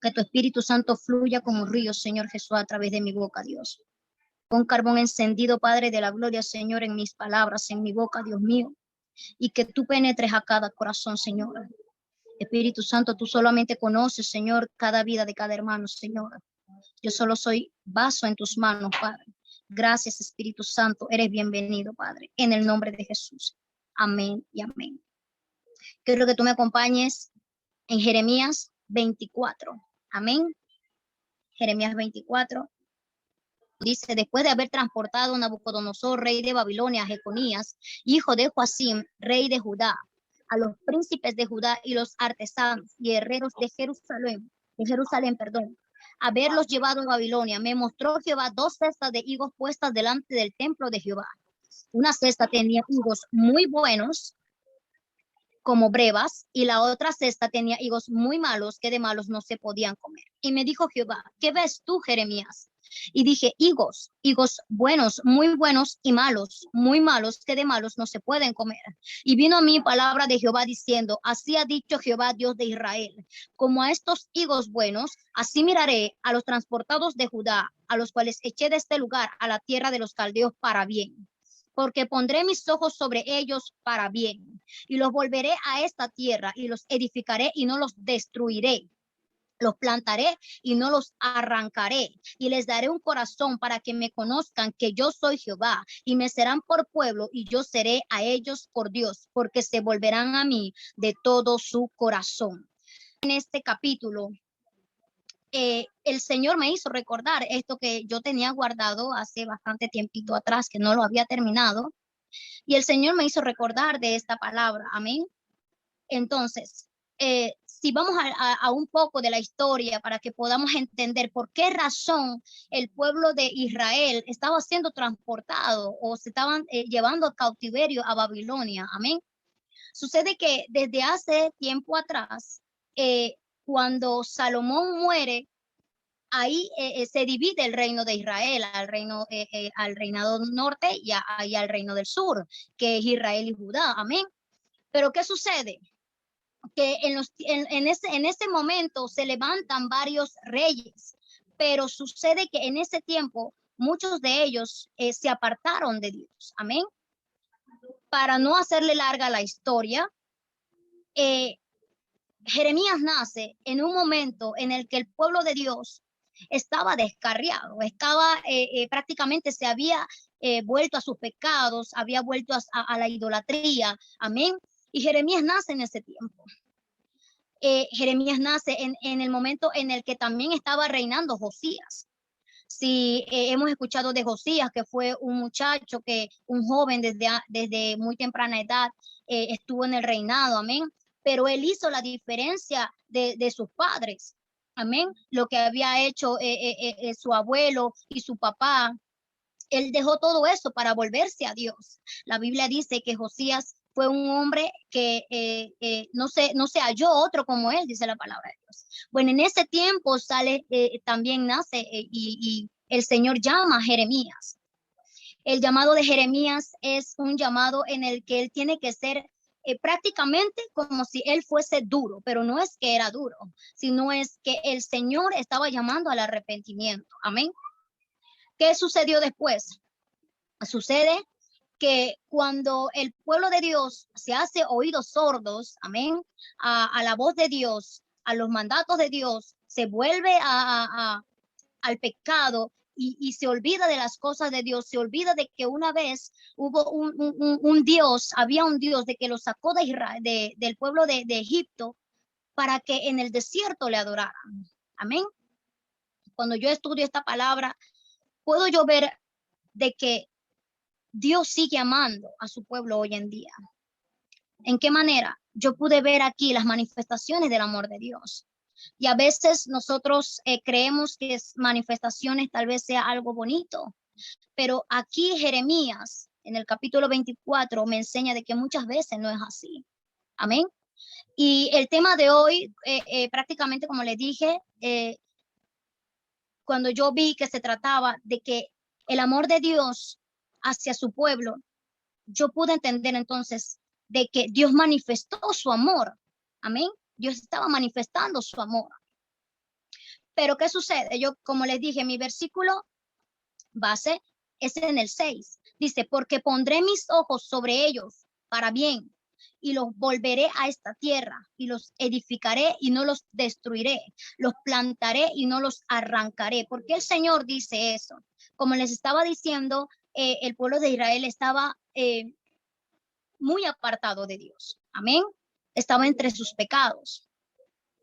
Que tu Espíritu Santo fluya como río, Señor Jesús, a través de mi boca, Dios. Pon carbón encendido, Padre de la gloria, Señor, en mis palabras, en mi boca, Dios mío. Y que tú penetres a cada corazón, Señor. Espíritu Santo, tú solamente conoces, Señor, cada vida de cada hermano, Señor. Yo solo soy vaso en tus manos, Padre. Gracias, Espíritu Santo. Eres bienvenido, Padre, en el nombre de Jesús. Amén y amén. Quiero que tú me acompañes en Jeremías 24. Amén. Jeremías 24. Dice, después de haber transportado a Nabucodonosor, rey de Babilonia, a Jeconías, hijo de Joacim, rey de Judá, a los príncipes de Judá y los artesanos y herreros de Jerusalén, haberlos llevado a Babilonia, me mostró Jehová 2 cestas de higos puestas delante del templo de Jehová. Una cesta tenía higos muy buenos, como brevas, y la otra cesta tenía higos muy malos, que de malos no se podían comer. Y me dijo Jehová, ¿qué ves tú, Jeremías? Y dije, higos buenos, muy buenos, y malos, muy malos, que de malos no se pueden comer. Y vino a mí palabra de Jehová diciendo, así ha dicho Jehová, Dios de Israel, como a estos higos buenos, así miraré a los transportados de Judá, a los cuales eché de este lugar a la tierra de los caldeos para bien. Porque pondré mis ojos sobre ellos para bien, y los volveré a esta tierra, y los edificaré y no los destruiré. Los plantaré y no los arrancaré, y les daré un corazón para que me conozcan que yo soy Jehová, y me serán por pueblo, y yo seré a ellos por Dios, porque se volverán a mí de todo su corazón. En este capítulo, el Señor me hizo recordar esto que yo tenía guardado hace bastante tiempito atrás, que no lo había terminado, y el Señor me hizo recordar de esta palabra. Amén. Entonces, si vamos a un poco de la historia para que podamos entender por qué razón el pueblo de Israel estaba siendo transportado o se estaban llevando a cautiverio a Babilonia. Amén. Sucede que desde hace tiempo atrás, cuando Salomón muere, ahí se divide el reino de Israel al reinado norte y al reino del sur, que es Israel y Judá. Amén. Pero ¿qué sucede? Que en ese momento se levantan varios reyes, pero sucede que en ese tiempo muchos de ellos se apartaron de Dios. Amén. Para no hacerle larga la historia, Jeremías nace en un momento en el que el pueblo de Dios estaba descarriado, prácticamente se había vuelto a sus pecados, había vuelto a la idolatría. Amén. Y Jeremías nace en ese tiempo. Jeremías nace en el momento en el que también estaba reinando Josías. Si hemos escuchado de Josías, que fue un muchacho, un joven desde muy temprana edad estuvo en el reinado, amén. Pero él hizo la diferencia de sus padres, amén. Lo que había hecho su abuelo y su papá, él dejó todo eso para volverse a Dios. La Biblia dice que Josías fue un hombre que no se halló otro como él, dice la palabra de Dios. Bueno, en ese tiempo también nace y el Señor llama a Jeremías. El llamado de Jeremías es un llamado en el que él tiene que ser prácticamente como si él fuese duro, pero no es que era duro, sino es que el Señor estaba llamando al arrepentimiento. Amén. ¿Qué sucedió después? Sucede que cuando el pueblo de Dios se hace oídos sordos, amén, a la voz de Dios, a los mandatos de Dios, se vuelve al pecado y se olvida de las cosas de Dios, se olvida de que una vez hubo un Dios, había un Dios de que lo sacó de Israel, del pueblo de Egipto para que en el desierto le adoraran. Amén. Cuando yo estudio esta palabra, puedo yo ver de que Dios sigue amando a su pueblo hoy en día. ¿En qué manera? Yo pude ver aquí las manifestaciones del amor de Dios. Y a veces nosotros creemos que manifestaciones tal vez sea algo bonito, pero aquí Jeremías, en el capítulo 24, me enseña de que muchas veces no es así. Amén. Y el tema de hoy, prácticamente como les dije, cuando yo vi que se trataba de que el amor de Dios hacia su pueblo, yo pude entender entonces de que Dios manifestó su amor. Amén. Dios estaba manifestando su amor. Pero ¿qué sucede? Yo, como les dije, mi versículo base es en el 6. Dice, porque pondré mis ojos sobre ellos para bien y los volveré a esta tierra y los edificaré y no los destruiré, los plantaré y no los arrancaré. ¿Por qué el Señor dice eso? Como les estaba diciendo, el pueblo de Israel estaba muy apartado de Dios. Amén. Estaba entre sus pecados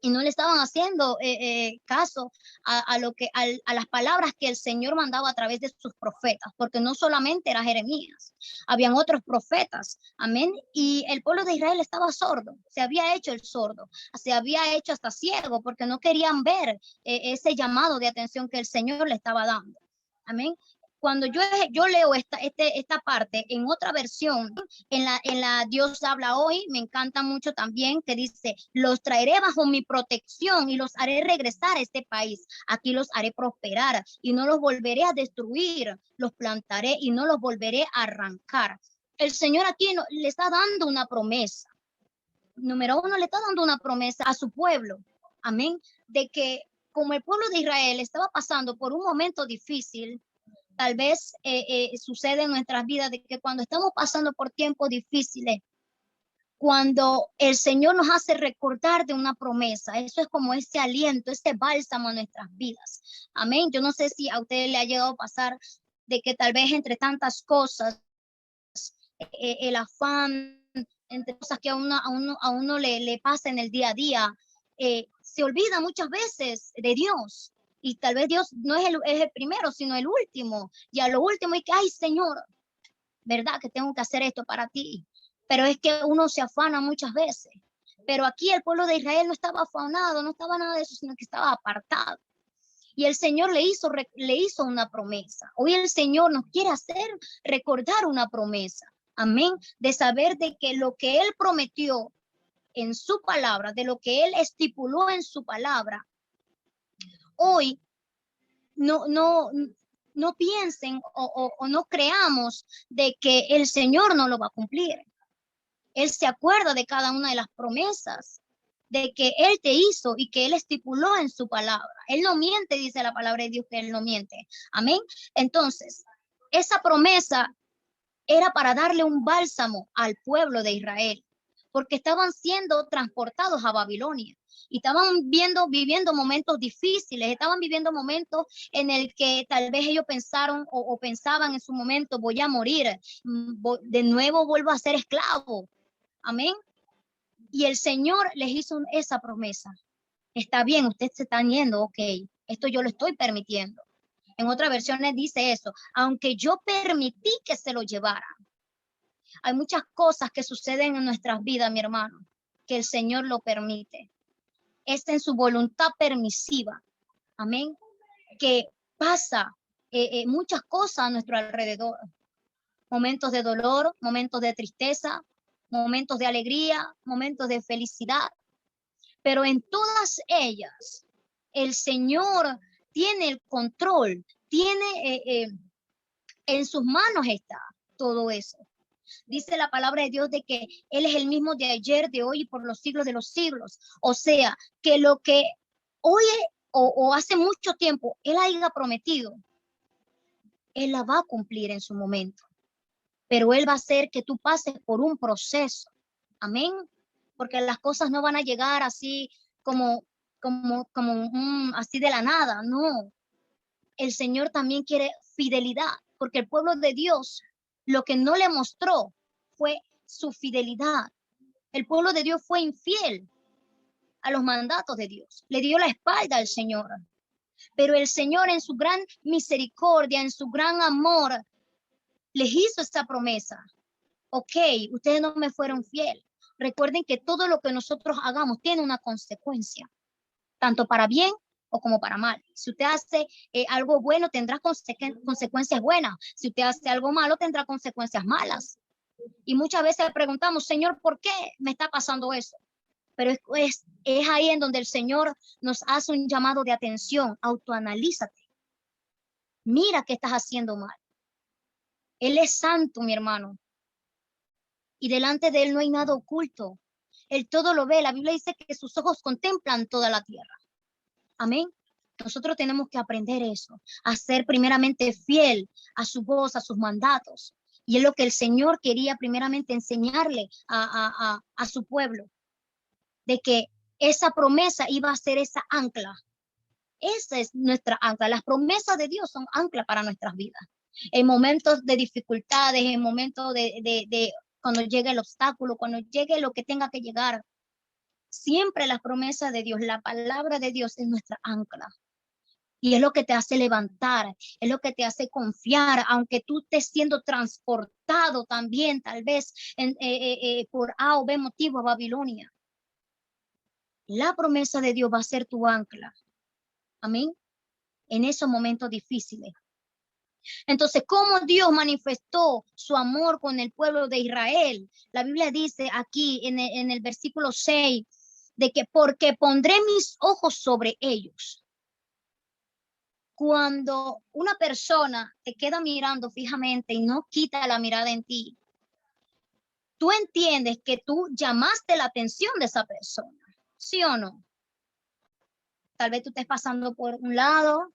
y no le estaban haciendo caso a lo que a las palabras que el Señor mandaba a través de sus profetas, porque no solamente era Jeremías, habían otros profetas, amén, y el pueblo de Israel estaba sordo, se había hecho el sordo, se había hecho hasta ciego, porque no querían ver ese llamado de atención que el Señor le estaba dando, amén. Cuando yo leo esta parte en otra versión, en la Dios habla hoy, me encanta mucho también, que dice, los traeré bajo mi protección y los haré regresar a este país. Aquí los haré prosperar y no los volveré a destruir, los plantaré y no los volveré a arrancar. El Señor aquí le está dando una promesa. Número uno, le está dando una promesa a su pueblo. Amén. De que como el pueblo de Israel estaba pasando por un momento difícil, tal vez sucede en nuestras vidas de que cuando estamos pasando por tiempos difíciles, cuando el Señor nos hace recordar de una promesa, eso es como ese aliento, ese bálsamo a nuestras vidas. Amén. Yo no sé si a usted le ha llegado a pasar de que tal vez entre tantas cosas, el afán, entre cosas que a uno le pasa en el día a día, se olvida muchas veces de Dios. Y tal vez Dios no es el primero, sino el último. Y a lo último, y que, ay, Señor, ¿verdad? Que tengo que hacer esto para ti. Pero es que uno se afana muchas veces. Pero aquí el pueblo de Israel no estaba afanado, no estaba nada de eso, sino que estaba apartado. Y el Señor le hizo una promesa. Hoy el Señor nos quiere hacer recordar una promesa. Amén. De saber de que lo que Él prometió en su palabra, de lo que Él estipuló en su palabra, hoy no piensen o no creamos de que el Señor no lo va a cumplir. Él se acuerda de cada una de las promesas de que Él te hizo y que Él estipuló en su palabra. Él no miente, dice la palabra de Dios, que Él no miente. Amén. Entonces, esa promesa era para darle un bálsamo al pueblo de Israel, porque estaban siendo transportados a Babilonia y estaban viviendo momentos difíciles, estaban viviendo momentos en el que tal vez ellos pensaron o pensaban en su momento, voy a morir, de nuevo vuelvo a ser esclavo. Amén. Y el Señor les hizo esa promesa. Está bien, ustedes se están yendo, ok, esto yo lo estoy permitiendo. En otras versiones dice eso, aunque yo permití que se lo llevaran. Hay muchas cosas que suceden en nuestras vidas, mi hermano, que el Señor lo permite. Es en su voluntad permisiva. Amén. Que pasa muchas cosas a nuestro alrededor. Momentos de dolor, momentos de tristeza, momentos de alegría, momentos de felicidad. Pero en todas ellas, el Señor tiene el control, tiene en sus manos está todo eso. Dice la palabra de Dios de que Él es el mismo de ayer, de hoy y por los siglos de los siglos. O sea, que lo que hoy o hace mucho tiempo Él haya prometido, Él la va a cumplir en su momento. Pero Él va a hacer que tú pases por un proceso. Amén. Porque las cosas no van a llegar así como así de la nada. No. El Señor también quiere fidelidad, porque el pueblo de Dios lo que no le mostró fue su fidelidad. El pueblo de Dios fue infiel a los mandatos de Dios. Le dio la espalda al Señor. Pero el Señor en su gran misericordia, en su gran amor, les hizo esta promesa. Ok, ustedes no me fueron fiel. Recuerden que todo lo que nosotros hagamos tiene una consecuencia, tanto para bien o como para mal. Si usted hace algo bueno, tendrá consecuencias buenas. Si usted hace algo malo, tendrá consecuencias malas. Y muchas veces preguntamos, Señor, ¿por qué me está pasando eso? Pero es ahí en donde el Señor nos hace un llamado de atención. Autoanalízate. Mira qué estás haciendo mal. Él es santo, mi hermano. Y delante de Él no hay nada oculto. Él todo lo ve. La Biblia dice que sus ojos contemplan toda la tierra. Amén. Nosotros tenemos que aprender eso, a ser primeramente fiel a su voz, a sus mandatos. Y es lo que el Señor quería primeramente enseñarle a su pueblo, de que esa promesa iba a ser esa ancla. Esa es nuestra ancla. Las promesas de Dios son ancla para nuestras vidas. En momentos de dificultades, en momentos de cuando llegue el obstáculo, cuando llegue lo que tenga que llegar, siempre las promesas de Dios, la palabra de Dios es nuestra ancla. Y es lo que te hace levantar, es lo que te hace confiar, aunque tú estés siendo transportado también, tal vez por A o B motivo a Babilonia. La promesa de Dios va a ser tu ancla. Amén. En esos momentos difíciles. Entonces, ¿cómo Dios manifestó su amor con el pueblo de Israel? La Biblia dice aquí en el versículo 6, de que porque pondré mis ojos sobre ellos. Cuando una persona te queda mirando fijamente y no quita la mirada en ti, tú entiendes que tú llamaste la atención de esa persona, ¿sí o no? Tal vez tú estés pasando por un lado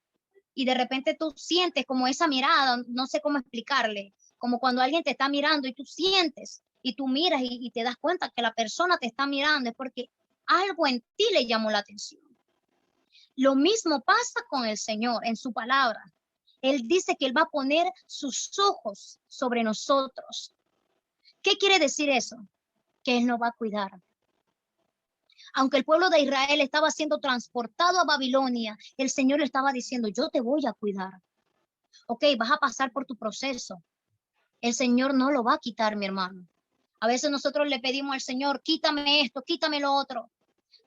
y de repente tú sientes como esa mirada, no sé cómo explicarle, como cuando alguien te está mirando y tú sientes y tú miras y te das cuenta que la persona te está mirando, es porque algo en ti le llamó la atención. Lo mismo pasa con el Señor en su palabra. Él dice que Él va a poner sus ojos sobre nosotros. ¿Qué quiere decir eso? Que Él nos va a cuidar. Aunque el pueblo de Israel estaba siendo transportado a Babilonia, el Señor le estaba diciendo, yo te voy a cuidar. Ok, vas a pasar por tu proceso. El Señor no lo va a quitar, mi hermano. A veces nosotros le pedimos al Señor, quítame esto, quítame lo otro.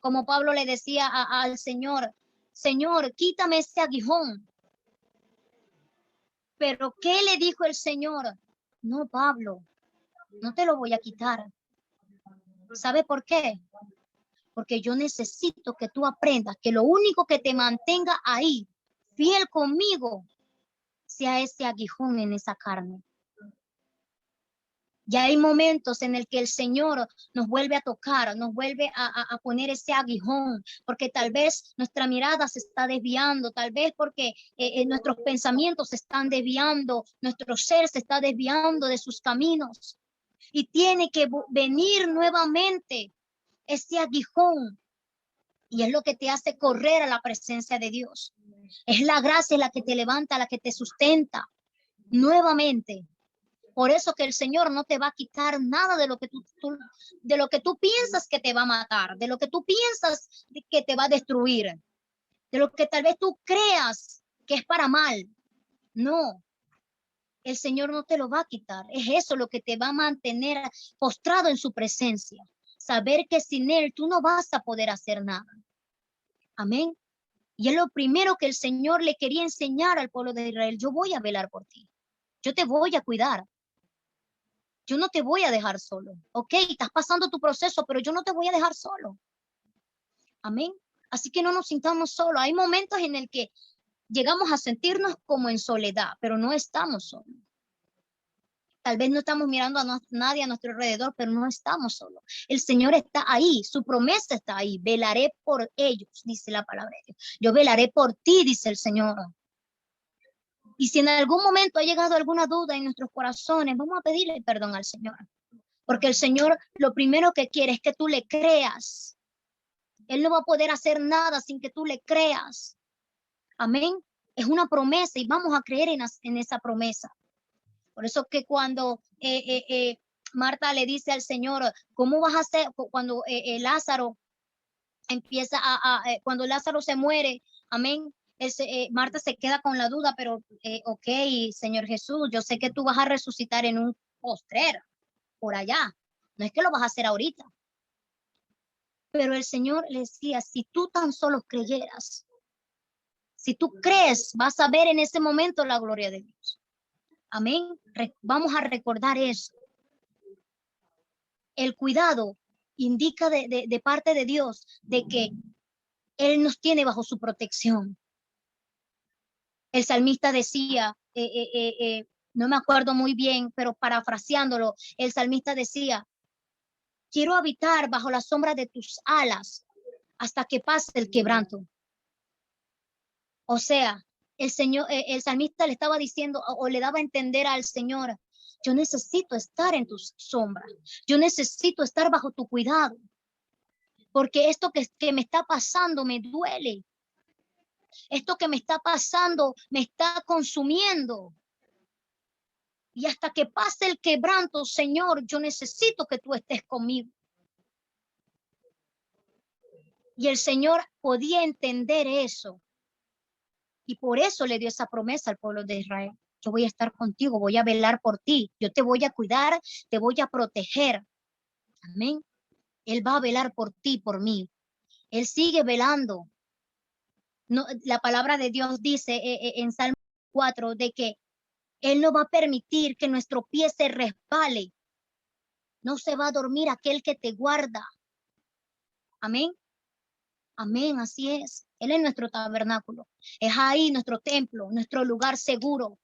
Como Pablo le decía al Señor, Señor, quítame este aguijón. Pero ¿qué le dijo el Señor? No, Pablo, no te lo voy a quitar. ¿Sabe por qué? Porque yo necesito que tú aprendas que lo único que te mantenga ahí, fiel conmigo, sea ese aguijón en esa carne. Ya hay momentos en el que el Señor nos vuelve a tocar, nos vuelve a poner ese aguijón, porque tal vez nuestra mirada se está desviando, tal vez porque nuestros pensamientos se están desviando, nuestro ser se está desviando de sus caminos. Y tiene que venir nuevamente ese aguijón. Y es lo que te hace correr a la presencia de Dios. Es la gracia la que te levanta, la que te sustenta nuevamente. Por eso que el Señor no te va a quitar nada de lo que de lo que tú piensas que te va a matar, de lo que tú piensas que te va a destruir, de lo que tal vez tú creas que es para mal. No, el Señor no te lo va a quitar. Es eso lo que te va a mantener postrado en su presencia. Saber que sin Él tú no vas a poder hacer nada. Amén. Y es lo primero que el Señor le quería enseñar al pueblo de Israel. Yo voy a velar por ti. Yo te voy a cuidar. Yo no te voy a dejar solo. Ok, estás pasando tu proceso, pero yo no te voy a dejar solo. Amén. Así que no nos sintamos solos. Hay momentos en el que llegamos a sentirnos como en soledad, pero no estamos solos. Tal vez no estamos mirando a nadie a nuestro alrededor, pero no estamos solos. El Señor está ahí, su promesa está ahí. Velaré por ellos, dice la palabra de Dios. Yo velaré por ti, dice el Señor. Y si en algún momento ha llegado alguna duda en nuestros corazones, vamos a pedirle perdón al Señor. Porque el Señor lo primero que quiere es que tú le creas. Él no va a poder hacer nada sin que tú le creas. Amén. Es una promesa y vamos a creer en esa promesa. Por eso que cuando Marta le dice al Señor, ¿cómo vas a hacer cuando Lázaro empieza cuando Lázaro se muere? Amén. Marta se queda con la duda, pero ok, Señor Jesús, yo sé que tú vas a resucitar en un postrer por allá. No es que lo vas a hacer ahorita. Pero el Señor le decía, si tú tan solo creyeras, si tú crees, vas a ver en ese momento la gloria de Dios. Amén. Vamos a recordar eso. El cuidado indica de parte de Dios de que Él nos tiene bajo su protección. El salmista decía, no me acuerdo muy bien, pero parafraseándolo, el salmista decía, quiero habitar bajo la sombra de tus alas hasta que pase el quebranto. O sea, el salmista le estaba diciendo o le daba a entender al Señor, yo necesito estar en tus sombras, yo necesito estar bajo tu cuidado, porque esto que me está pasando me duele, esto que me está pasando me está consumiendo. Y hasta que pase el quebranto, Señor, yo necesito que tú estés conmigo. Y el Señor podía entender eso. Y por eso le dio esa promesa al pueblo de Israel. Yo voy a estar contigo, voy a velar por ti, yo te voy a cuidar, te voy a proteger. Amén. Él va a velar por ti, por mí. Él sigue velando. No, la palabra de Dios dice en Salmo 4 de que Él no va a permitir que nuestro pie se resbale. No se va a dormir aquel que te guarda. Amén. Amén, así es. Él es nuestro tabernáculo. Es ahí nuestro templo, nuestro lugar seguro.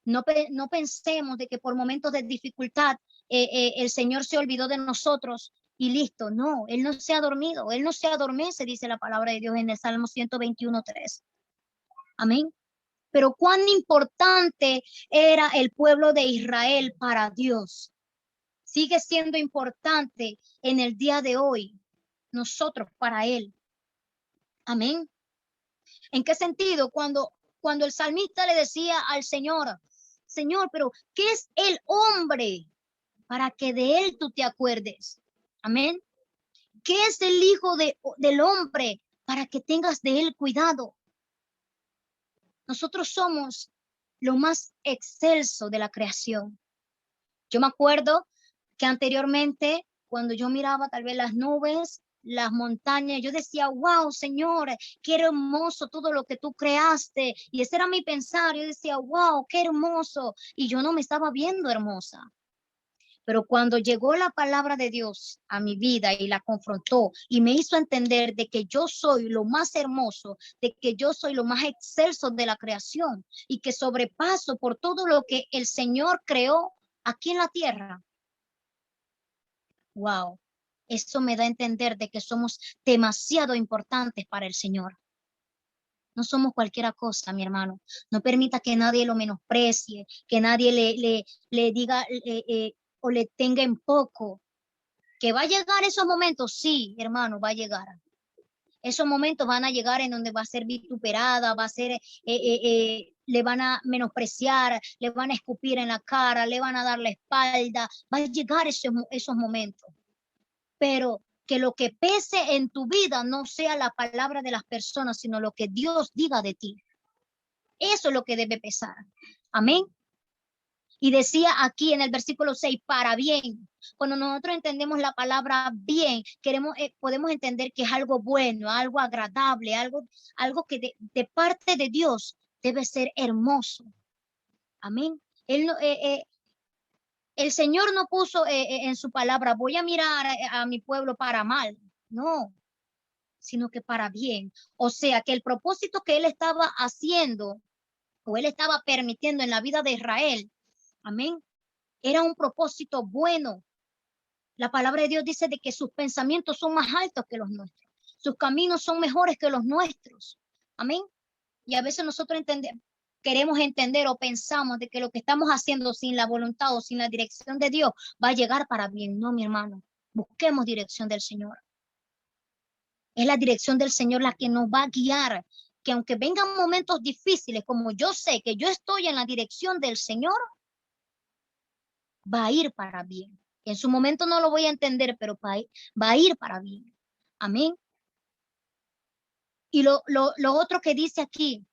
No pensemos de que por momentos de dificultad el Señor se olvidó de nosotros y listo. No, Él no se ha dormido. Él no se adormece, dice la palabra de Dios en el Salmo 121:3. Amén. Pero cuán importante era el pueblo de Israel para Dios. Sigue siendo importante en el día de hoy. Nosotros para Él. Amén. ¿En qué sentido? Cuando el salmista le decía al Señor, Señor, pero ¿qué es el hombre para que de él tú te acuerdes? Amén. ¿Qué es el hijo del hombre para que tengas de él cuidado? Nosotros somos lo más excelso de la creación. Yo me acuerdo que anteriormente, cuando yo miraba tal vez las nubes, las montañas, yo decía, wow, Señor, qué hermoso todo lo que tú creaste. Y ese era mi pensar, yo decía, wow, qué hermoso. Y yo no me estaba viendo hermosa. Pero cuando llegó la palabra de Dios a mi vida y la confrontó y me hizo entender de que yo soy lo más hermoso, de que yo soy lo más excelso de la creación y que sobrepaso por todo lo que el Señor creó aquí en la tierra. Wow, eso me da a entender de que somos demasiado importantes para el Señor. No somos cualquier cosa, mi hermano. No permita que nadie lo menosprecie, que nadie le diga o le tenga en poco. Que va a llegar esos momentos, sí, hermano, va a llegar. Esos momentos van a llegar en donde va a ser vituperada, va a ser, le van a menospreciar, le van a escupir en la cara, le van a dar la espalda. Va a llegar esos momentos. Pero que lo que pese en tu vida no sea la palabra de las personas, sino lo que Dios diga de ti. Eso es lo que debe pesar. Amén. Y decía aquí en el versículo 6, para bien. Cuando nosotros entendemos la palabra bien, podemos entender que es algo bueno, algo agradable, algo que de parte de Dios debe ser hermoso. Amén. El Señor no puso en su palabra, voy a mirar a mi pueblo para mal. No, sino que para bien. O sea, que el propósito que Él estaba haciendo o Él estaba permitiendo en la vida de Israel, amén, era un propósito bueno. La palabra de Dios dice de que sus pensamientos son más altos que los nuestros. Sus caminos son mejores que los nuestros. Amén. Y a veces nosotros queremos entender o pensamos de que lo que estamos haciendo sin la voluntad o sin la dirección de Dios va a llegar para bien. No, mi hermano. Busquemos dirección del Señor. Es la dirección del Señor la que nos va a guiar. Que aunque vengan momentos difíciles, como yo sé que yo estoy en la dirección del Señor, va a ir para bien. En su momento no lo voy a entender, pero va a ir para bien. Amén. Y lo otro que dice aquí,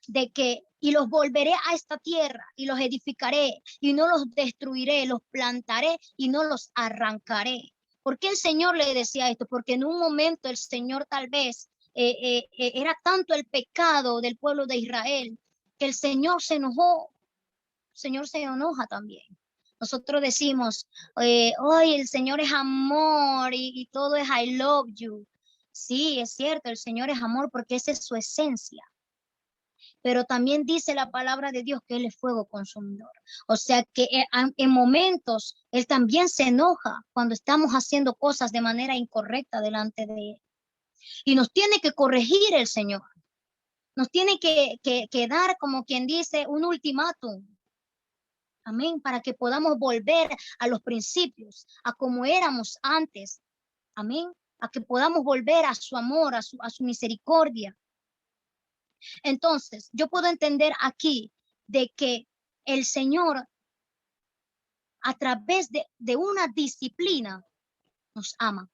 de que y los volveré a esta tierra y los edificaré y no los destruiré, los plantaré y no los arrancaré. ¿Por qué el Señor le decía esto? Porque en un momento el Señor tal vez era tanto el pecado del pueblo de Israel que el Señor se enojó. El Señor se enoja también. Nosotros decimos, hoy el Señor es amor y todo es I love you. Sí, es cierto, el Señor es amor porque esa es su esencia. Pero también dice la palabra de Dios que Él es fuego consumidor. O sea que en momentos Él también se enoja cuando estamos haciendo cosas de manera incorrecta delante de Él. Y nos tiene que corregir el Señor. Nos tiene que dar, como quien dice, un ultimátum. Amén. Para que podamos volver a los principios, a como éramos antes. Amén. A que podamos volver a su amor, a su misericordia. Entonces, yo puedo entender aquí de que el Señor, a través de una disciplina, nos ama.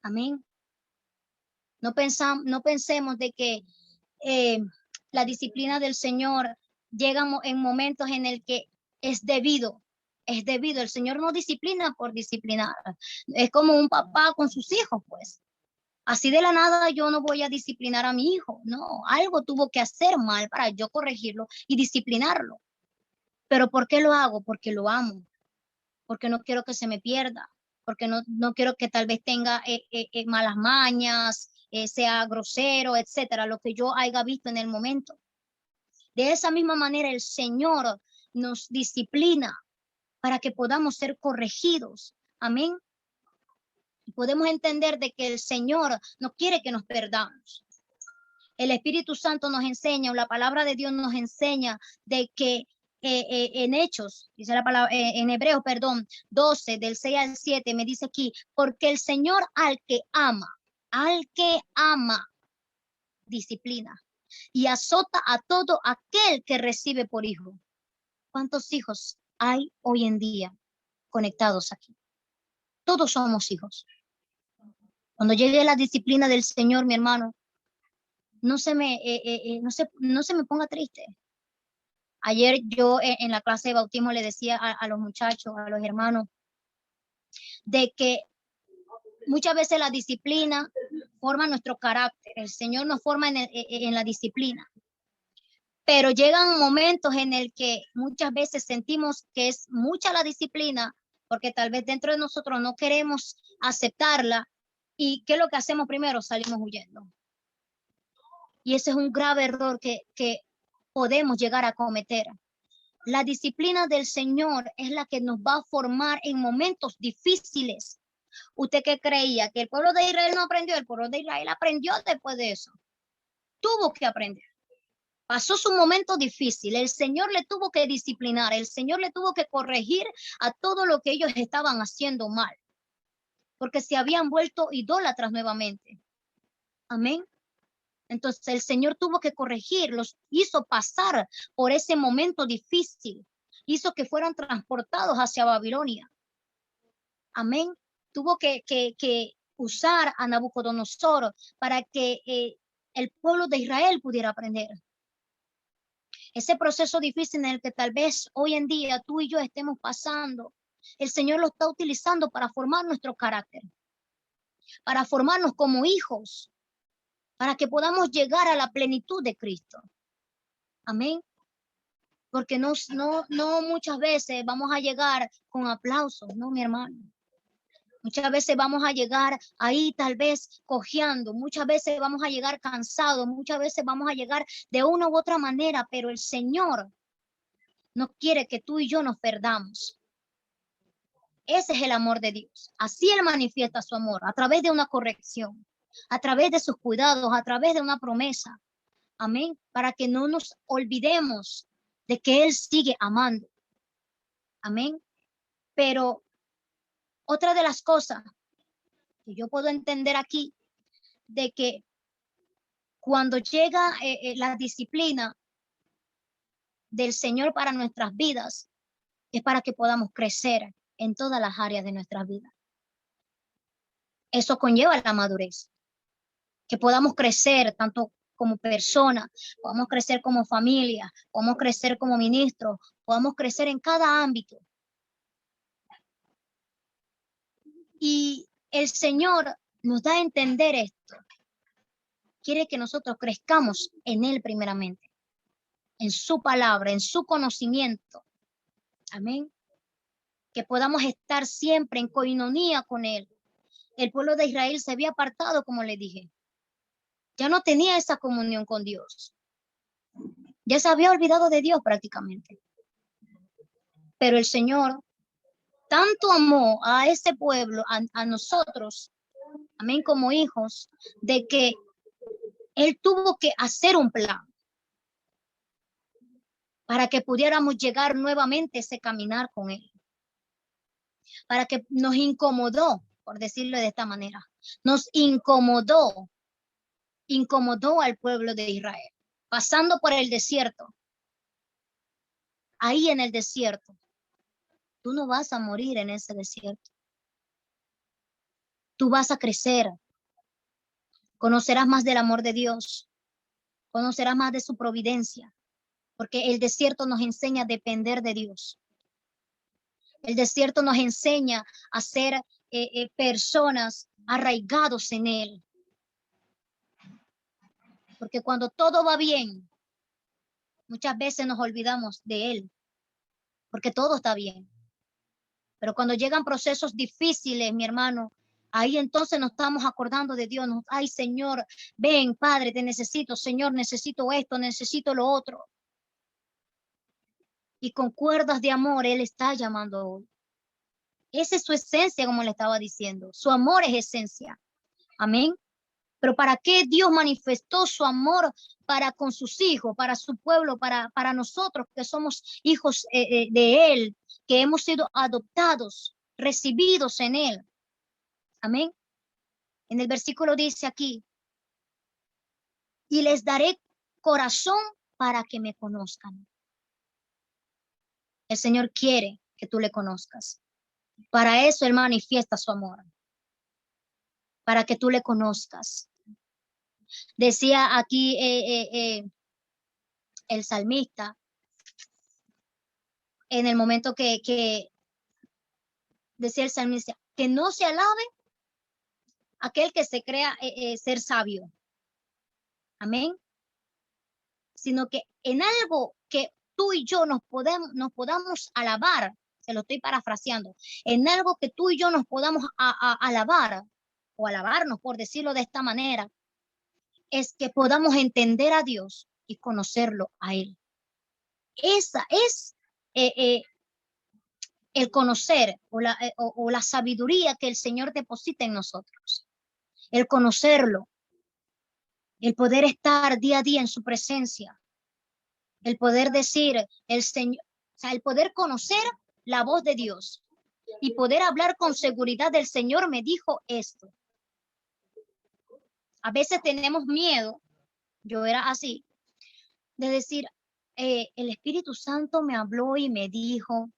Amén. No pensemos de que la disciplina del Señor llega en momentos en el que es debido. Es debido. El Señor no disciplina por disciplinar. Es como un papá con sus hijos, pues. Así de la nada yo no voy a disciplinar a mi hijo. No, algo tuvo que hacer mal para yo corregirlo y disciplinarlo. ¿Pero por qué lo hago? Porque lo amo. Porque no quiero que se me pierda. Porque no quiero que tal vez tenga malas mañas, sea grosero, etcétera, lo que yo haya visto en el momento. De esa misma manera el Señor nos disciplina para que podamos ser corregidos. Amén. Y podemos entender de que el Señor no quiere que nos perdamos. El Espíritu Santo nos enseña, o la palabra de Dios nos enseña de que en Hechos, dice la palabra, en Hebreos, perdón, 12, del 6 al 7, me dice aquí, porque el Señor al que ama, disciplina y azota a todo aquel que recibe por hijo. ¿Cuántos hijos hay hoy en día conectados aquí? Todos somos hijos. Cuando llegue la disciplina del Señor, mi hermano, no se me ponga triste. Ayer yo en la clase de bautismo le decía a los muchachos, a los hermanos, de que muchas veces la disciplina forma nuestro carácter. El Señor nos forma en la disciplina. Pero llegan momentos en el que muchas veces sentimos que es mucha la disciplina, porque tal vez dentro de nosotros no queremos aceptarla. ¿Y qué es lo que hacemos primero? Salimos huyendo. Y ese es un grave error que podemos llegar a cometer. La disciplina del Señor es la que nos va a formar en momentos difíciles. ¿Usted qué creía? ¿Que el pueblo de Israel no aprendió? El pueblo de Israel aprendió después de eso. Tuvo que aprender. Pasó su momento difícil. El Señor le tuvo que disciplinar. El Señor le tuvo que corregir a todo lo que ellos estaban haciendo mal. Porque se habían vuelto idólatras nuevamente. Amén. Entonces el Señor tuvo que corregirlos, hizo pasar por ese momento difícil, hizo que fueran transportados hacia Babilonia. Amén. Tuvo que usar a Nabucodonosor para que el pueblo de Israel pudiera aprender. Ese proceso difícil en el que tal vez hoy en día tú y yo estemos pasando, el Señor lo está utilizando para formar nuestro carácter, para formarnos como hijos, para que podamos llegar a la plenitud de Cristo. Amén. Porque no muchas veces vamos a llegar con aplausos, no, mi hermano. Muchas veces vamos a llegar ahí tal vez cojeando, muchas veces vamos a llegar cansados, muchas veces vamos a llegar de una u otra manera, pero el Señor no quiere que tú y yo nos perdamos. Ese es el amor de Dios. Así Él manifiesta su amor, a través de una corrección, a través de sus cuidados, a través de una promesa. Amén. Para que no nos olvidemos de que Él sigue amando. Amén. Pero otra de las cosas que yo puedo entender aquí, de que cuando llega la disciplina del Señor para nuestras vidas, es para que podamos crecer en todas las áreas de nuestras vidas. Eso conlleva la madurez, que podamos crecer tanto como persona, podamos crecer como familia, podamos crecer como ministro, podamos crecer en cada ámbito. Y el Señor nos da a entender esto. Quiere que nosotros crezcamos en Él primeramente, en su palabra, en su conocimiento. Amén. Que podamos estar siempre en coinonía con Él. El pueblo de Israel se había apartado, como le dije. Ya no tenía esa comunión con Dios. Ya se había olvidado de Dios prácticamente. Pero el Señor tanto amó a ese pueblo, a nosotros, amén, como hijos, de que Él tuvo que hacer un plan para que pudiéramos llegar nuevamente a ese caminar con Él. Para que nos incomodó, por decirlo de esta manera, nos incomodó al pueblo de Israel, pasando por el desierto. Ahí en el desierto, tú no vas a morir en ese desierto. Tú vas a crecer, conocerás más del amor de Dios, conocerás más de su providencia, porque el desierto nos enseña a depender de Dios. El desierto nos enseña a ser personas arraigados en Él. Porque cuando todo va bien, muchas veces nos olvidamos de Él, porque todo está bien. Pero cuando llegan procesos difíciles, mi hermano, ahí entonces nos estamos acordando de Dios. Ay, Señor, ven, Padre, te necesito. Señor, necesito esto, necesito lo otro. Y con cuerdas de amor Él está llamando hoy. Esa es su esencia, como le estaba diciendo. Su amor es esencia. Amén. Pero ¿para qué Dios manifestó su amor para con sus hijos, para su pueblo, para nosotros que somos hijos de Él, que hemos sido adoptados, recibidos en Él? Amén. En el versículo dice aquí, y les daré corazón para que me conozcan. El Señor quiere que tú le conozcas. Para eso Él manifiesta su amor, para que tú le conozcas. Decía aquí el salmista, en el momento que decía el salmista, que no se alabe aquel que se crea ser sabio. Amén. Sino que en algo que tú y yo nos podamos alabar, se lo estoy parafraseando, en algo que tú y yo nos podamos alabar o alabarnos, por decirlo de esta manera, es que podamos entender a Dios y conocerlo a Él. Esa es el conocer o la sabiduría que el Señor deposita en nosotros. El conocerlo, el poder estar día a día en su presencia, el poder decir, el Señor, o sea, el poder conocer la voz de Dios y poder hablar con seguridad del Señor me dijo esto. A veces tenemos miedo, yo era así, de decir, el Espíritu Santo me habló y me dijo.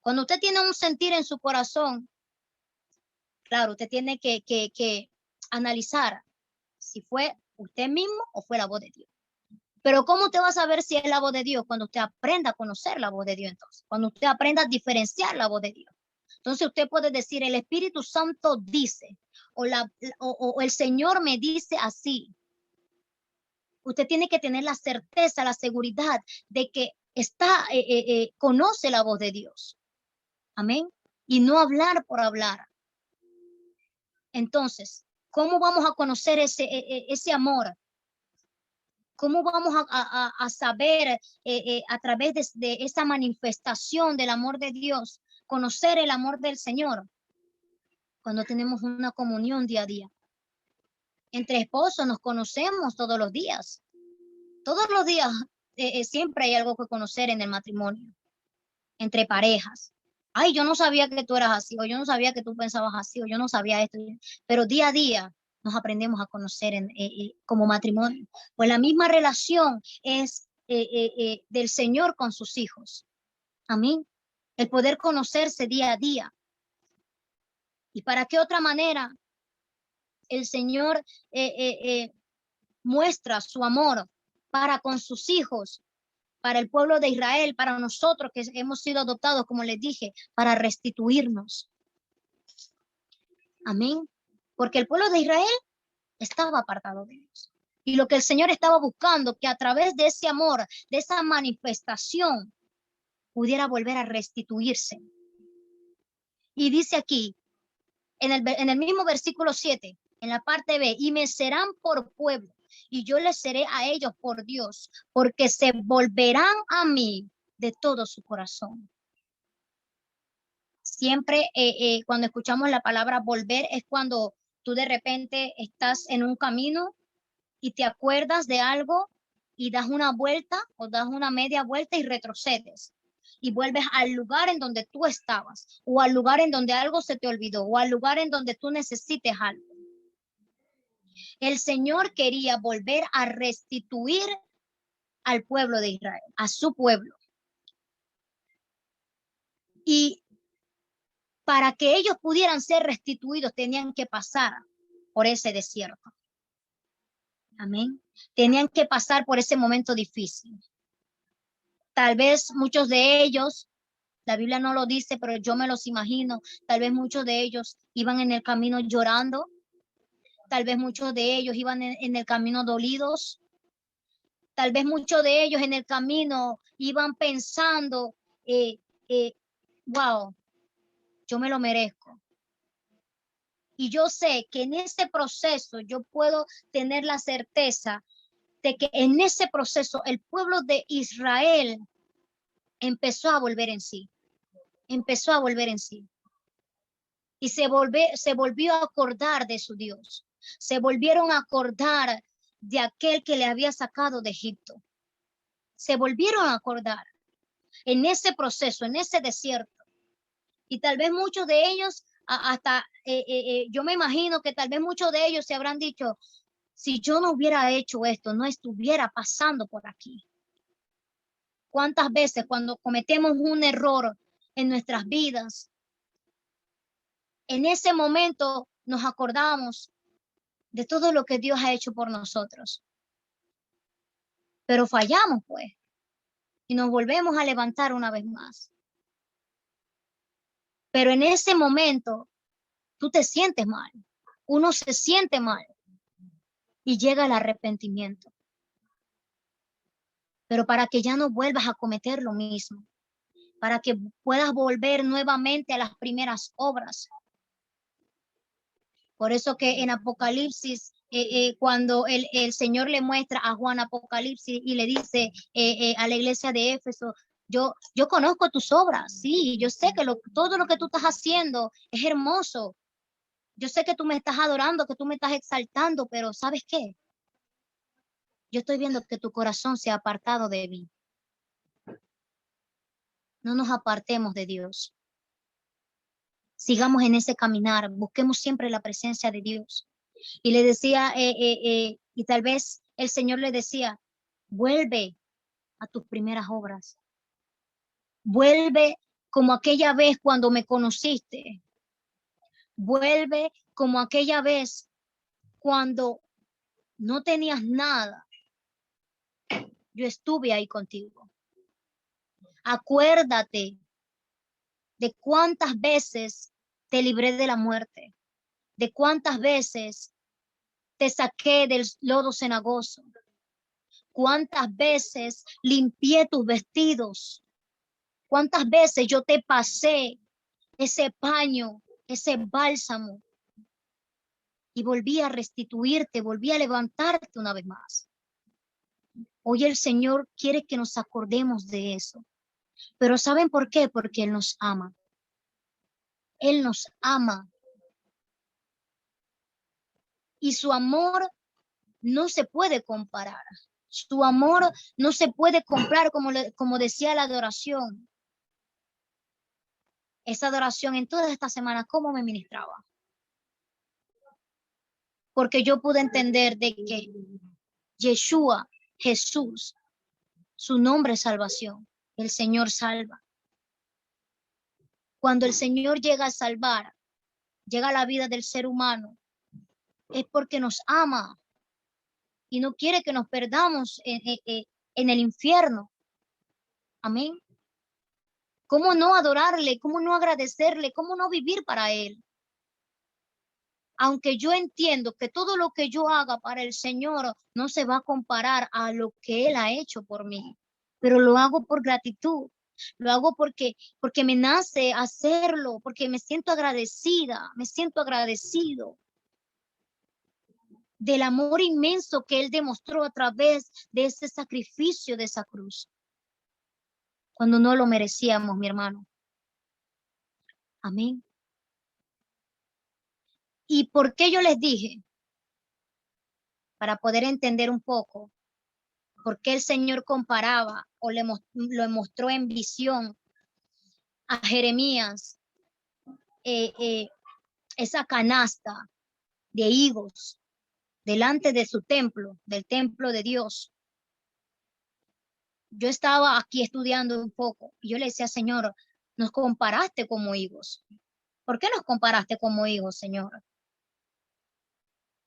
Cuando usted tiene un sentir en su corazón, claro, usted tiene que analizar si fue usted mismo o fue la voz de Dios. Pero ¿cómo usted va a saber si es la voz de Dios? Cuando usted aprenda a conocer la voz de Dios, entonces. Cuando usted aprenda a diferenciar la voz de Dios. Entonces usted puede decir, el Espíritu Santo dice, o el Señor me dice así. Usted tiene que tener la certeza, la seguridad de que conoce la voz de Dios. Amén. Y no hablar por hablar. Entonces, ¿cómo vamos a conocer ese amor? ¿Cómo vamos a saber a través de esa manifestación del amor de Dios, conocer el amor del Señor? Cuando tenemos una comunión día a día. Entre esposos nos conocemos todos los días. Todos los días siempre hay algo que conocer en el matrimonio, entre parejas. Ay, yo no sabía que tú eras así, o yo no sabía que tú pensabas así, o yo no sabía esto. Pero día a día nos aprendemos a conocer como matrimonio. Pues la misma relación es del Señor con sus hijos. Amén. El poder conocerse día a día. ¿Y para qué otra manera el Señor muestra su amor para con sus hijos, para el pueblo de Israel, para nosotros que hemos sido adoptados, como les dije, para restituirnos? Amén. Porque el pueblo de Israel estaba apartado de Dios. Y lo que el Señor estaba buscando, que a través de ese amor, de esa manifestación, pudiera volver a restituirse. Y dice aquí, en el mismo versículo 7, en la parte B, y me serán por pueblo, y yo les seré a ellos por Dios, porque se volverán a mí de todo su corazón. Siempre cuando escuchamos la palabra volver es cuando tú de repente estás en un camino y te acuerdas de algo y das una vuelta o das una media vuelta y retrocedes y vuelves al lugar en donde tú estabas o al lugar en donde algo se te olvidó o al lugar en donde tú necesites algo. El Señor quería volver a restituir al pueblo de Israel, a su pueblo. Y para que ellos pudieran ser restituidos, tenían que pasar por ese desierto. Amén. Tenían que pasar por ese momento difícil. Tal vez muchos de ellos, la Biblia no lo dice, pero yo me los imagino, tal vez muchos de ellos iban en el camino llorando, tal vez muchos de ellos iban en el camino dolidos, tal vez muchos de ellos en el camino iban pensando, wow, yo me lo merezco. Y yo sé que en ese proceso yo puedo tener la certeza de que en ese proceso el pueblo de Israel empezó a volver en sí, empezó a volver en sí. Y se volvió a acordar de su Dios. Se volvieron a acordar de aquel que le había sacado de Egipto. Se volvieron a acordar en ese proceso, en ese desierto. Y tal vez muchos de ellos, hasta yo me imagino que tal vez muchos de ellos se habrán dicho, si yo no hubiera hecho esto, no estuviera pasando por aquí. ¿Cuántas veces cuando cometemos un error en nuestras vidas, en ese momento nos acordamos de todo lo que Dios ha hecho por nosotros? Pero fallamos, pues, y nos volvemos a levantar una vez más. Pero en ese momento, tú te sientes mal. Uno se siente mal y llega el arrepentimiento. Pero para que ya no vuelvas a cometer lo mismo, para que puedas volver nuevamente a las primeras obras. Por eso que en Apocalipsis, cuando el Señor le muestra a Juan Apocalipsis y le dice a la iglesia de Éfeso, yo conozco tus obras, sí, yo sé que todo lo que tú estás haciendo es hermoso. Yo sé que tú me estás adorando, que tú me estás exaltando, pero ¿sabes qué? Yo estoy viendo que tu corazón se ha apartado de mí. No nos apartemos de Dios. Sigamos en ese caminar, busquemos siempre la presencia de Dios. Y le decía, y tal vez el Señor le decía, vuelve a tus primeras obras. Vuelve como aquella vez cuando me conociste. Vuelve como aquella vez cuando no tenías nada. Yo estuve ahí contigo. Acuérdate de cuántas veces te libré de la muerte, de cuántas veces te saqué del lodo cenagoso, cuántas veces limpié tus vestidos, cuántas veces yo te pasé ese paño, ese bálsamo y volví a restituirte, volví a levantarte una vez más. Hoy el Señor quiere que nos acordemos de eso. Pero ¿saben por qué? Porque Él nos ama. Él nos ama. Y su amor no se puede comparar. Su amor no se puede comprar como decía la adoración. Esa adoración en toda esta semana, ¿cómo me ministraba? Porque yo pude entender de que Yeshua, Jesús, su nombre es salvación. El Señor salva. Cuando el Señor llega a salvar, llega a la vida del ser humano, es porque nos ama y no quiere que nos perdamos en el infierno. Amén. ¿Cómo no adorarle? ¿Cómo no agradecerle? ¿Cómo no vivir para Él? Aunque yo entiendo que todo lo que yo haga para el Señor no se va a comparar a lo que Él ha hecho por mí, pero lo hago por gratitud. Lo hago porque me nace hacerlo, porque me siento agradecida, me siento agradecido del amor inmenso que Él demostró a través de ese sacrificio de esa cruz, cuando no lo merecíamos, mi hermano. Amén. ¿Y por qué yo les dije? para poder entender un poco por qué el Señor comparaba o lo mostró en visión a Jeremías esa canasta de higos delante de su templo, del templo de Dios. Yo estaba aquí estudiando un poco y yo le decía, Señor, nos comparaste como higos. ¿Por qué nos comparaste como higos, Señor?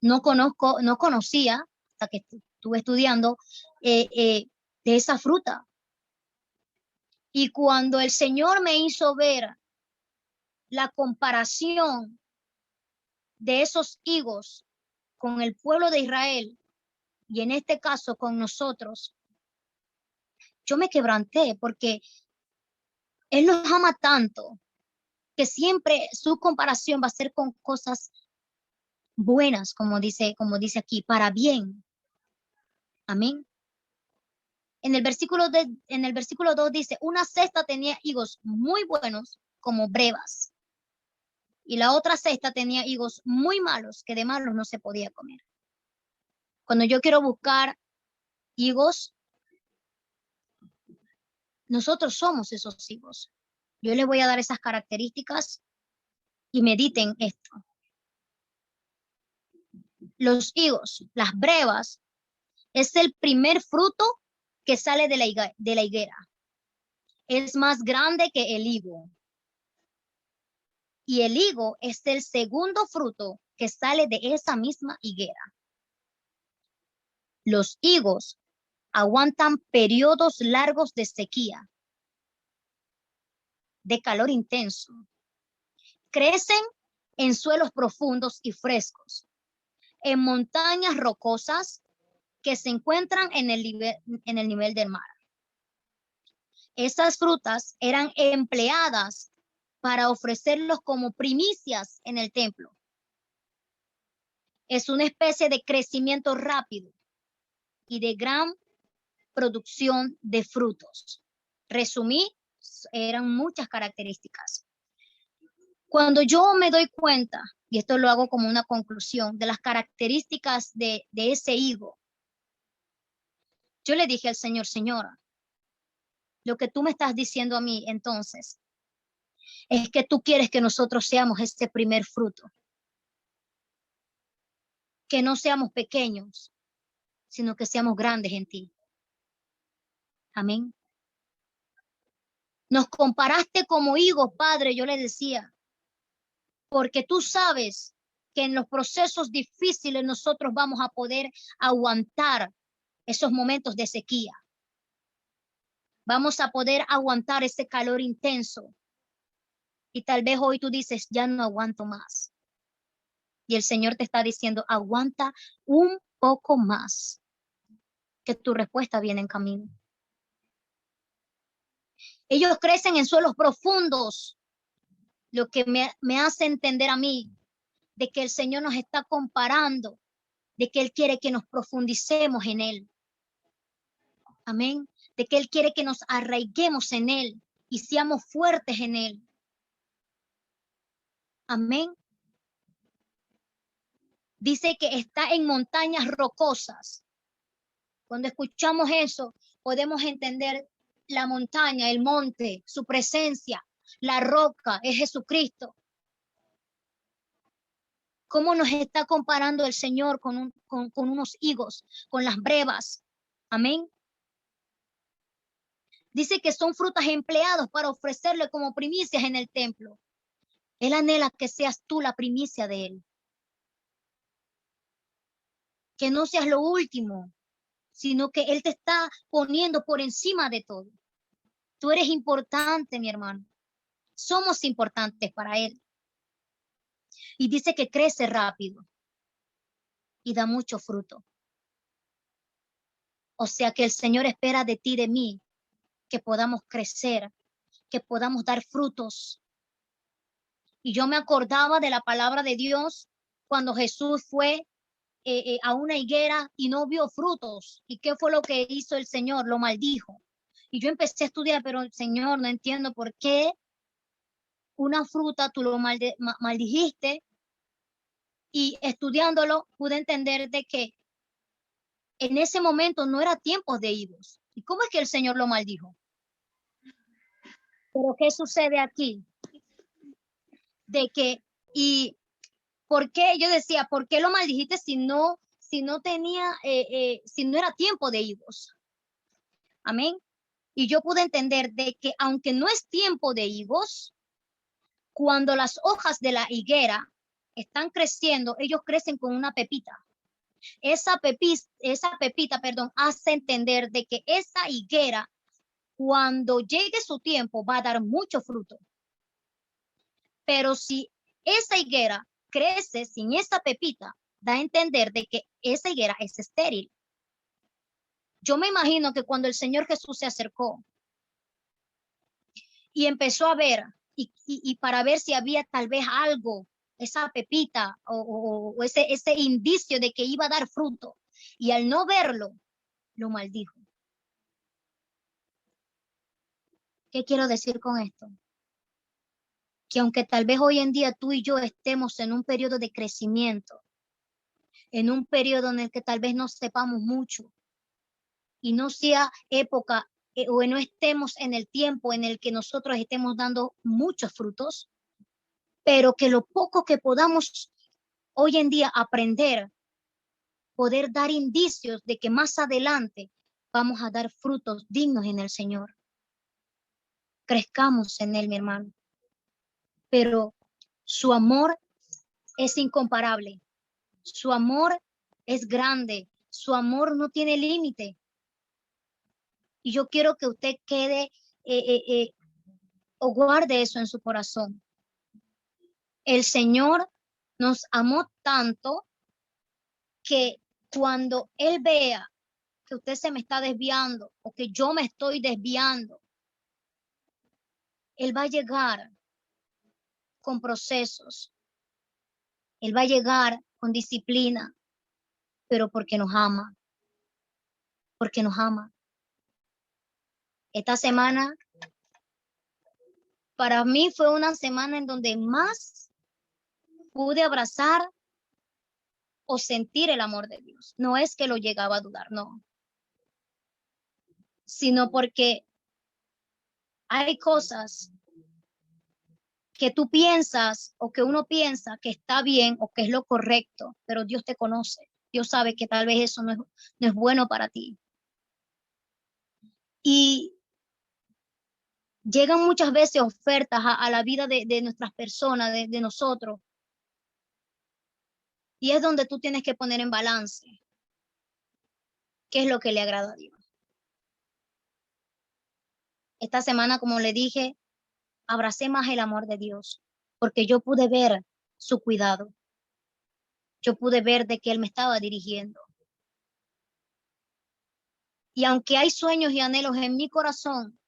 No conocía, hasta que estuve estudiando, de esa fruta. Y cuando el Señor me hizo ver la comparación de esos higos con el pueblo de Israel, y en este caso con nosotros, yo me quebranté porque Él nos ama tanto que siempre su comparación va a ser con cosas buenas, como dice aquí, para bien. Amén. En el versículo 2 dice, una cesta tenía higos muy buenos como brevas, y la otra cesta tenía higos muy malos, que de malos no se podía comer. Cuando yo quiero buscar higos, nosotros somos esos higos. Yo les voy a dar esas características y mediten esto. Los higos, las brevas, es el primer fruto que sale de la higuera. Es más grande que el higo. Y el higo es el segundo fruto que sale de esa misma higuera. Los higos aguantan periodos largos de sequía, de calor intenso. Crecen en suelos profundos y frescos, en montañas rocosas que se encuentran en el nivel del mar. Esas frutas eran empleadas para ofrecerlos como primicias en el templo. Es una especie de crecimiento rápido y de gran producción de frutos. Resumí, eran muchas características. Cuando yo me doy cuenta, y esto lo hago como una conclusión, de las características de ese higo, yo le dije al Señor, Señora, lo que tú me estás diciendo a mí entonces es que tú quieres que nosotros seamos este primer fruto, que no seamos pequeños, sino que seamos grandes en ti. Amén. Nos comparaste como higos, Padre, yo le decía, porque tú sabes que en los procesos difíciles nosotros vamos a poder aguantar esos momentos de sequía. Vamos a poder aguantar ese calor intenso. Y tal vez hoy tú dices, ya no aguanto más. Y el Señor te está diciendo, aguanta un poco más, que tu respuesta viene en camino. Ellos crecen en suelos profundos, lo que me hace entender a mí de que el Señor nos está comparando, de que Él quiere que nos profundicemos en Él. Amén. De que Él quiere que nos arraiguemos en Él y seamos fuertes en Él. Amén. Dice que está en montañas rocosas. Cuando escuchamos eso, podemos entender la montaña, el monte, su presencia, la roca, es Jesucristo. ¿Cómo nos está comparando el Señor con unos higos, con las brevas? Amén. Dice que son frutas empleadas para ofrecerle como primicias en el templo. Él anhela que seas tú la primicia de Él. Que no seas lo último, sino que Él te está poniendo por encima de todo. Tú eres importante, mi hermano. Somos importantes para Él. Y dice que crece rápido y da mucho fruto. O sea que el Señor espera de ti, de mí, que podamos crecer, que podamos dar frutos. Y yo me acordaba de la palabra de Dios cuando Jesús fue a una higuera y no vio frutos. ¿Y qué fue lo que hizo el Señor? Lo maldijo. Y yo empecé a estudiar, pero Señor, no entiendo por qué una fruta tú lo maldijiste. Y estudiándolo pude entender de que en ese momento no era tiempo de higos. ¿Y cómo es que el Señor lo maldijo? Pero ¿qué sucede aquí? De que, y ¿por qué? Yo decía, ¿por qué lo maldijiste si no tenía, si no era tiempo de higos? Amén. Y yo pude entender de que aunque no es tiempo de higos, cuando las hojas de la higuera están creciendo, ellos crecen con una pepita. Esa pepita, perdón, hace entender de que esa higuera, cuando llegue su tiempo, va a dar mucho fruto. Pero si esa higuera crece sin esa pepita, da a entender de que esa higuera es estéril. Yo me imagino que cuando el Señor Jesús se acercó y empezó a ver, y para ver si había tal vez algo, esa pepita o ese indicio de que iba a dar fruto, y al no verlo, lo maldijo. ¿Qué quiero decir con esto? Que aunque tal vez hoy en día tú y yo estemos en un periodo de crecimiento, en un periodo en el que tal vez no sepamos mucho y no sea época o no estemos en el tiempo en el que nosotros estemos dando muchos frutos, pero que lo poco que podamos hoy en día aprender, poder dar indicios de que más adelante vamos a dar frutos dignos en el Señor. Crezcamos en Él, mi hermano. Pero su amor es incomparable. Su amor es grande. Su amor no tiene límite. Y yo quiero que usted quede o guarde eso en su corazón. El Señor nos amó tanto que cuando Él vea que usted se me está desviando o que yo me estoy desviando, Él va a llegar con procesos. Él va a llegar con disciplina, pero porque nos ama. Porque nos ama. Esta semana para mí fue una semana en donde más pude abrazar o sentir el amor de Dios. No es que lo llegaba a dudar, no, sino porque hay cosas que tú piensas o que uno piensa que está bien o que es lo correcto, pero Dios te conoce. Dios sabe que tal vez eso no es bueno para ti. Y llegan muchas veces ofertas a la vida de nuestras personas, de nosotros. Y es donde tú tienes que poner en balance qué es lo que le agrada a Dios. Esta semana, como le dije, abracé más el amor de Dios, porque yo pude ver su cuidado. Yo pude ver de que Él me estaba dirigiendo. Y aunque hay sueños y anhelos en mi corazón,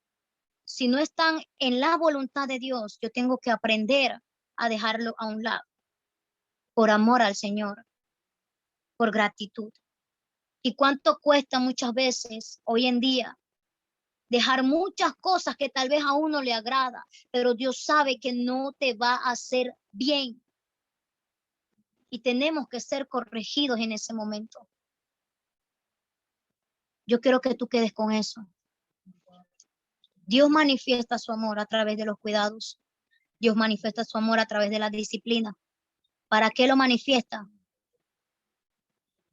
si no están en la voluntad de Dios, yo tengo que aprender a dejarlo a un lado, por amor al Señor, por gratitud. ¿Y cuánto cuesta muchas veces hoy en día dejar muchas cosas que tal vez a uno le agrada, pero Dios sabe que no te va a hacer bien? Y tenemos que ser corregidos en ese momento. Yo quiero que tú quedes con eso. Dios manifiesta su amor a través de los cuidados. Dios manifiesta su amor a través de la disciplina. ¿Para qué lo manifiesta?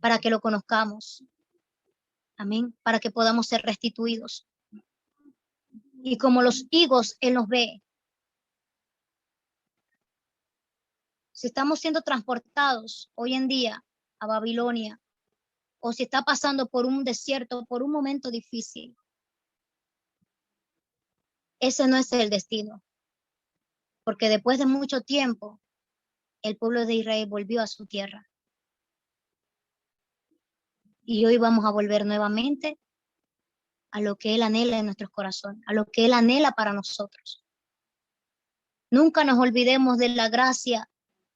Para que lo conozcamos. Amén. Para que podamos ser restituidos. Y como los higos, Él nos ve. Si estamos siendo transportados hoy en día a Babilonia, o si está pasando por un desierto, por un momento difícil, ese no es el destino. Porque después de mucho tiempo, el pueblo de Israel volvió a su tierra. Y hoy vamos a volver nuevamente a lo que Él anhela en nuestros corazones, a lo que Él anhela para nosotros. Nunca nos olvidemos de la gracia,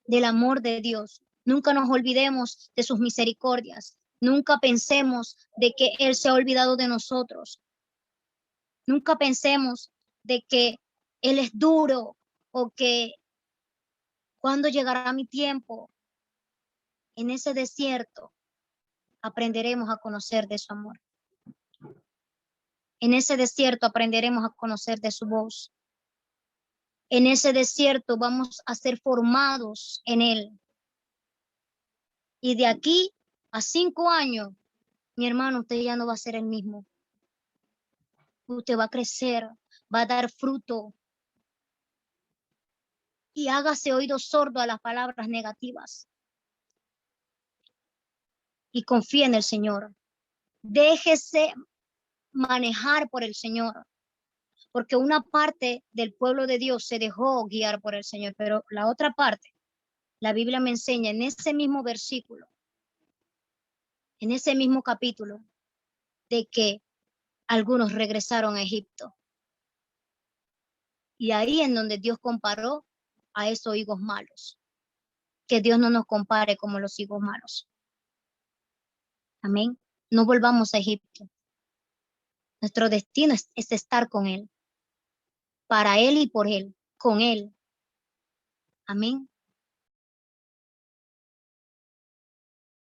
del amor de Dios. Nunca nos olvidemos de sus misericordias. Nunca pensemos de que Él se ha olvidado de nosotros. Nunca pensemos de que Él es duro o que cuando llegará mi tiempo en ese desierto. aprenderemos a conocer de su amor. En ese desierto aprenderemos a conocer de su voz. En ese desierto vamos a ser formados en él. Y de aquí a 5 años, mi hermano, usted ya no va a ser el mismo. Usted va a crecer, va a dar fruto. Y hágase oído sordo a las palabras negativas. Y confíe en el Señor. Déjese manejar por el Señor. Porque una parte del pueblo de Dios se dejó guiar por el Señor, pero la otra parte, la Biblia me enseña en ese mismo versículo, en ese mismo capítulo, de que algunos regresaron a Egipto. Y ahí en donde Dios comparó a esos higos malos. Que Dios no nos compare como los higos malos. Amén. No volvamos a Egipto. Nuestro destino es estar con Él. Para Él y por Él. Con Él. Amén.